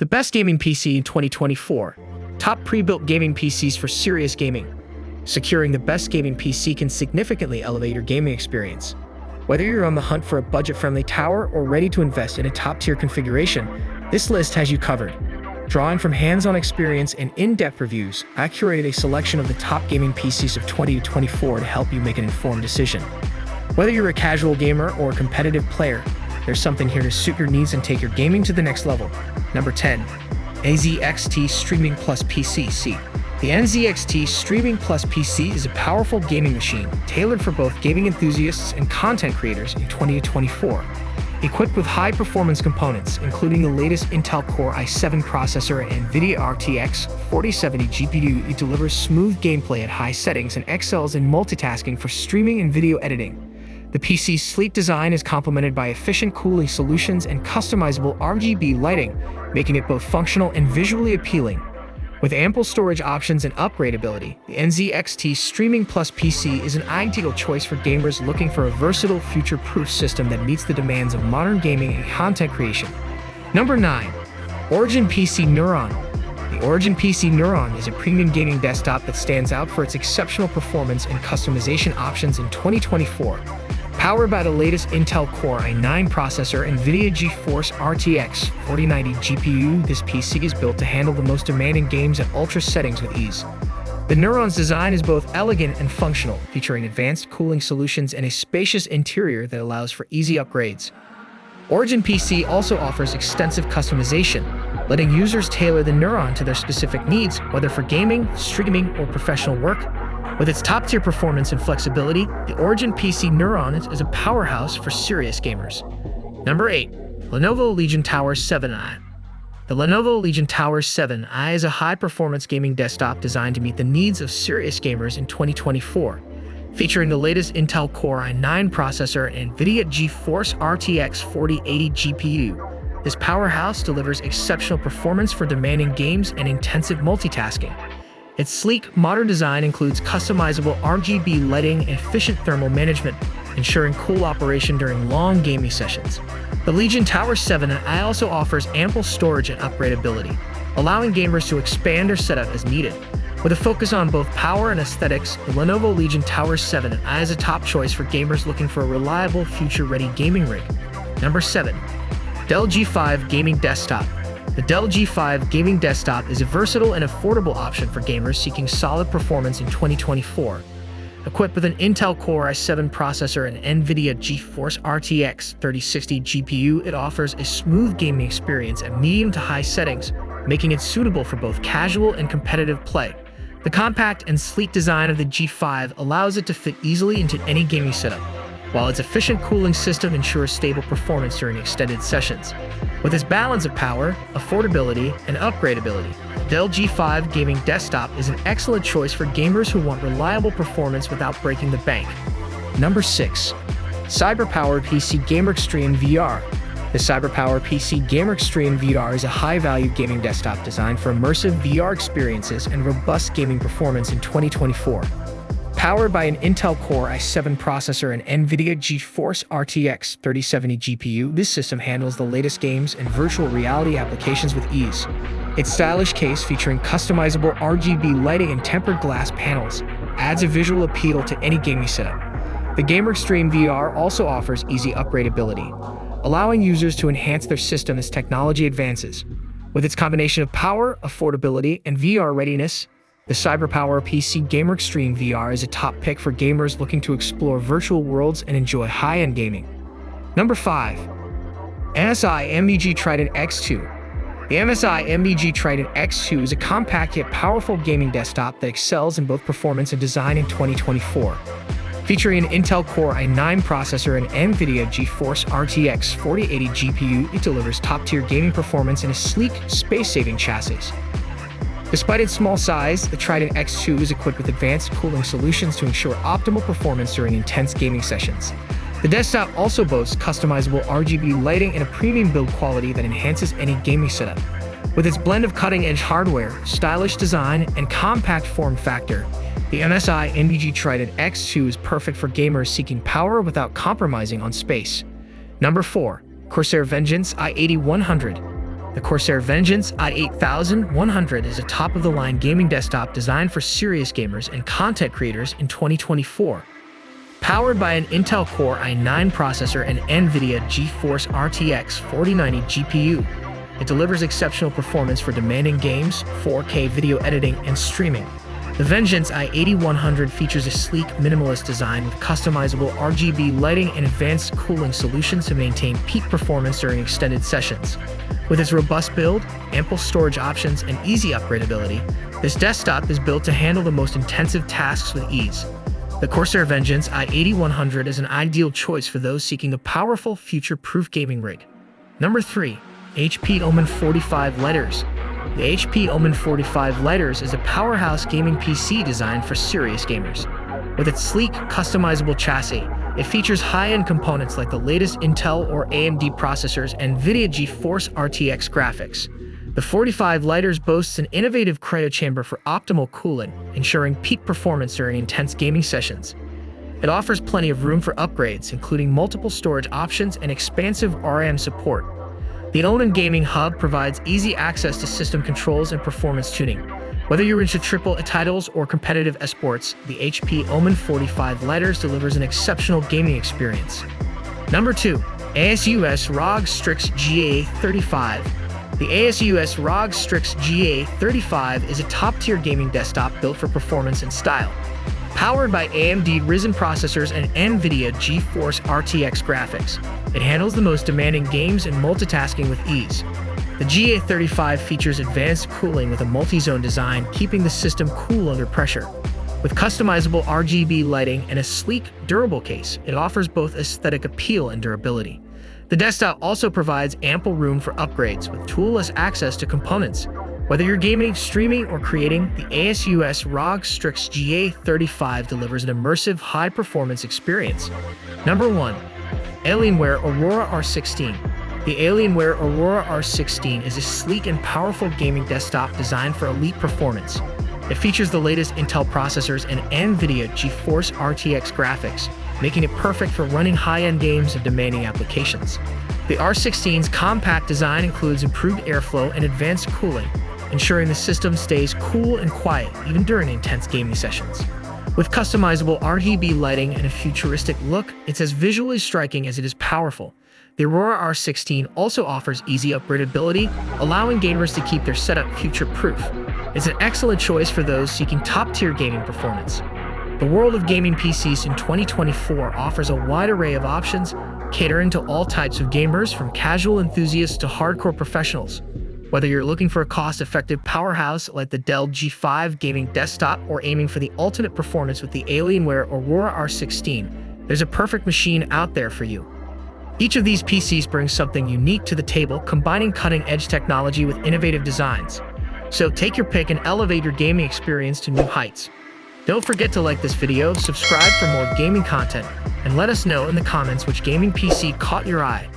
The best gaming PC in 2024. Top pre-built gaming PCs for serious gaming. Securing the best gaming PC can significantly elevate your gaming experience. Whether you're on the hunt for a budget-friendly tower or ready to invest in a top-tier configuration, this list has you covered. Drawing from hands-on experience and in-depth reviews, I curated a selection of the top gaming PCs of 2024 to help you make an informed decision. Whether you're a casual gamer or a competitive player, there's something here to suit your needs and take your gaming to the next level. Number 10. NZXT Streaming Plus PC. The NZXT Streaming Plus PC is a powerful gaming machine tailored for both gaming enthusiasts and content creators in 2024. Equipped with high-performance components, including the latest Intel Core i7 processor and NVIDIA RTX 4070 GPU, it delivers smooth gameplay at high settings and excels in multitasking for streaming and video editing. The PC's sleek design is complemented by efficient cooling solutions and customizable RGB lighting, making it both functional and visually appealing. With ample storage options and upgradability, the NZXT Streaming Plus PC is an ideal choice for gamers looking for a versatile, future-proof system that meets the demands of modern gaming and content creation. Number 9. Origin PC Neuron. The Origin PC Neuron is a premium gaming desktop that stands out for its exceptional performance and customization options in 2024. Powered by the latest Intel Core i9 processor and NVIDIA GeForce RTX 4090 GPU, this PC is built to handle the most demanding games at ultra settings with ease. The Neuron's design is both elegant and functional, featuring advanced cooling solutions and a spacious interior that allows for easy upgrades. Origin PC also offers extensive customization, letting users tailor the Neuron to their specific needs, whether for gaming, streaming, or professional work. With its top-tier performance and flexibility, the Origin PC Neuron is a powerhouse for serious gamers. Number 8. Lenovo Legion Tower 7i. The Lenovo Legion Tower 7i is a high-performance gaming desktop designed to meet the needs of serious gamers in 2024. Featuring the latest Intel Core i9 processor and NVIDIA GeForce RTX 4080 GPU, this powerhouse delivers exceptional performance for demanding games and intensive multitasking. Its sleek, modern design includes customizable RGB lighting and efficient thermal management, ensuring cool operation during long gaming sessions. The Legion Tower 7i also offers ample storage and upgradability, allowing gamers to expand their setup as needed. With a focus on both power and aesthetics, the Lenovo Legion Tower 7i is a top choice for gamers looking for a reliable, future-ready gaming rig. Number 7. Dell G5 Gaming Desktop. The Dell G5 Gaming Desktop is a versatile and affordable option for gamers seeking solid performance in 2024. Equipped with an Intel Core i7 processor and NVIDIA GeForce RTX 3060 GPU, it offers a smooth gaming experience at medium to high settings, making it suitable for both casual and competitive play. The compact and sleek design of the G5 allows it to fit easily into any gaming setup, while its efficient cooling system ensures stable performance during extended sessions. With its balance of power, affordability, and upgradability, the Dell G5 Gaming Desktop is an excellent choice for gamers who want reliable performance without breaking the bank. Number 6. CyberPower PC Gamer Extreme VR. The CyberPower PC Gamer Extreme VR is a high-value gaming desktop designed for immersive VR experiences and robust gaming performance in 2024. Powered by an Intel Core i7 processor and NVIDIA GeForce RTX 3070 GPU, this system handles the latest games and virtual reality applications with ease. Its stylish case, featuring customizable RGB lighting and tempered glass panels, adds a visual appeal to any gaming setup. The Gamer Extreme VR also offers easy upgradability, allowing users to enhance their system as technology advances. With its combination of power, affordability, and VR readiness, the CyberPower PC Gamer Extreme VR is a top pick for gamers looking to explore virtual worlds and enjoy high-end gaming. Number 5. MSI MBG Trident X2. The MSI MBG Trident X2 is a compact yet powerful gaming desktop that excels in both performance and design in 2024. Featuring an Intel Core i9 processor and NVIDIA GeForce RTX 4080 GPU, it delivers top-tier gaming performance in a sleek, space-saving chassis. Despite its small size, the Trident X2 is equipped with advanced cooling solutions to ensure optimal performance during intense gaming sessions. The desktop also boasts customizable RGB lighting and a premium build quality that enhances any gaming setup. With its blend of cutting-edge hardware, stylish design, and compact form factor, the MSI MBG Trident X2 is perfect for gamers seeking power without compromising on space. Number 4. Corsair Vengeance i80-100. The Corsair Vengeance i8100 is a top-of-the-line gaming desktop designed for serious gamers and content creators in 2024. Powered by an Intel Core i9 processor and NVIDIA GeForce RTX 4090 GPU, it delivers exceptional performance for demanding games, 4K video editing, and streaming. The Vengeance i8100 features a sleek, minimalist design with customizable RGB lighting and advanced cooling solutions to maintain peak performance during extended sessions. With its robust build, ample storage options, and easy upgradability, this desktop is built to handle the most intensive tasks with ease. The Corsair Vengeance i8100 is an ideal choice for those seeking a powerful, future-proof gaming rig. Number 3. HP Omen 45 Letters. The HP Omen 45 Letters is a powerhouse gaming PC designed for serious gamers. With its sleek, customizable chassis, it features high-end components like the latest Intel or AMD processors and NVIDIA GeForce RTX graphics. The 45 Letters boasts an innovative cryo chamber for optimal cooling, ensuring peak performance during intense gaming sessions. It offers plenty of room for upgrades, including multiple storage options and expansive RAM support. The Omen Gaming Hub provides easy access to system controls and performance tuning. Whether you're into AAA titles or competitive esports, the HP Omen 45 Letters delivers an exceptional gaming experience. Number 2. ASUS ROG Strix GA35. The ASUS ROG Strix GA35 is a top-tier gaming desktop built for performance and style. Powered by AMD Ryzen processors and NVIDIA GeForce RTX graphics, it handles the most demanding games and multitasking with ease. The GA35 features advanced cooling with a multi-zone design, keeping the system cool under pressure. With customizable RGB lighting and a sleek, durable case, it offers both aesthetic appeal and durability. The desktop also provides ample room for upgrades with toolless access to components. Whether you're gaming, streaming, or creating, the ASUS ROG Strix GA35 delivers an immersive, high-performance experience. Number 1. Alienware Aurora R16. The Alienware Aurora R16 is a sleek and powerful gaming desktop designed for elite performance. It features the latest Intel processors and NVIDIA GeForce RTX graphics, making it perfect for running high-end games and demanding applications. The R16's compact design includes improved airflow and advanced cooling, ensuring the system stays cool and quiet even during intense gaming sessions. With customizable RGB lighting and a futuristic look, it's as visually striking as it is powerful. The Aurora R16 also offers easy upgradability, allowing gamers to keep their setup future-proof. It's an excellent choice for those seeking top-tier gaming performance. The world of gaming PCs in 2024 offers a wide array of options, catering to all types of gamers, from casual enthusiasts to hardcore professionals. Whether you're looking for a cost-effective powerhouse like the Dell G5 gaming desktop or aiming for the ultimate performance with the Alienware Aurora R16, there's a perfect machine out there for you. Each of these PCs brings something unique to the table, combining cutting-edge technology with innovative designs. So take your pick and elevate your gaming experience to new heights. Don't forget to like this video, subscribe for more gaming content, and let us know in the comments which gaming PC caught your eye.